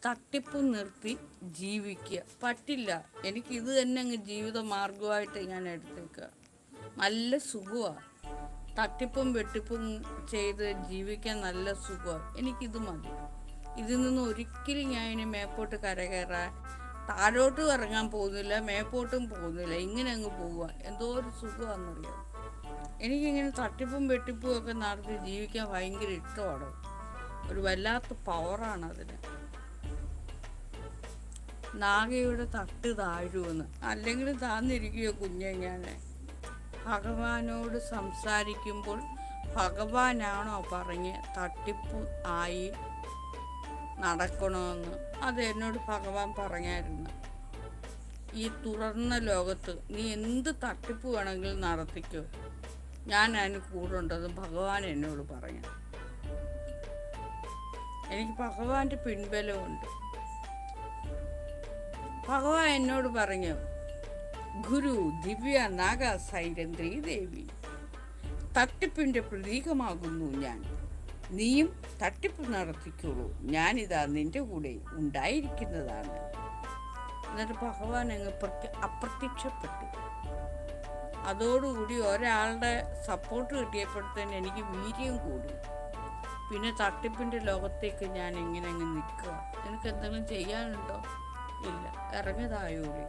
തട്ടിപ്പ് നിർത്തി ജീവിക്കുക. പറ്റില്ല. എനിക്കിത് തന്നെ അങ്ങ് ജീവിത മാർഗമായിട്ട് ഞാൻ എടുത്തേക്കുക. നല്ല സുഖമാണ്. തട്ടിപ്പും വെട്ടിപ്പും ചെയ്ത് ജീവിക്കാൻ നല്ല സുഖമാണ്. എനിക്കിത് മതി. ഇതിൽ നിന്ന് ഒരിക്കലും ഞാൻ ഇനി മേപ്പോട്ട് കരകയറാൻ താഴോട്ടും ഇറങ്ങാൻ പോകുന്നില്ല, മേപ്പോട്ടും പോകുന്നില്ല. ഇങ്ങനെ അങ്ങ് പോവുക. എന്തോ ഒരു സുഖമാണെന്നറിയാം. എനിക്കിങ്ങനെ തട്ടിപ്പും വെട്ടിപ്പും ഒക്കെ നടത്തി ജീവിക്കാൻ ഭയങ്കര ഇഷ്ടമാണ്. ഒരു വല്ലാത്ത പവറാണ് അതിന്. നാഗയുടെ തട്ട് താഴുമെന്ന്. അല്ലെങ്കിലും താന്നിരിക്കുകയോ കുഞ്ഞെ. ഞാൻ ഭഗവാനോട് സംസാരിക്കുമ്പോൾ ഭഗവാനാണോ പറഞ്ഞ് തട്ടിപ്പ് ആയി നടക്കണമെന്ന്? അത് എന്നോട് ഭഗവാൻ പറഞ്ഞായിരുന്നു. ഈ തുറന്ന ലോകത്ത് നീ എന്ത് തട്ടിപ്പ് വേണമെങ്കിലും നടത്തിക്കോ, ഞാൻ അതിന് കൂടുണ്ടെന്ന് ഭഗവാൻ എന്നോട് പറഞ്ഞു. എനിക്ക് ഭഗവാന്റെ പിൻബലമുണ്ട്. ഭഗവാൻ എന്നോട് പറഞ്ഞു, ഗുരു ദിവ്യ നാഗ സൈരന്ത്രി ദേവി, തട്ടിപ്പിൻ്റെ പ്രതീകമാകുന്നു ഞാൻ. നീയും തട്ടിപ്പ് നടത്തിക്കോളൂ, ഞാനിതാ നിന്റെ കൂടെ ഉണ്ടായിരിക്കുന്നതാണ്. എന്നിട്ട് ഭഗവാൻ അങ്ങ് അപ്രത്യക്ഷപ്പെട്ടു. അതോടുകൂടി ഒരാളുടെ സപ്പോർട്ട് കിട്ടിയപ്പോഴത്തേന് എനിക്ക് വീര്യം കൂടി. പിന്നെ തട്ടിപ്പിൻ്റെ ലോകത്തേക്ക് ഞാൻ ഇങ്ങനെ അങ്ങ് നിൽക്കുക. എനിക്ക് എന്തെങ്കിലും ചെയ്യാനുണ്ടോ? ഇല്ല. ഇറങ്ങിയതായോളി.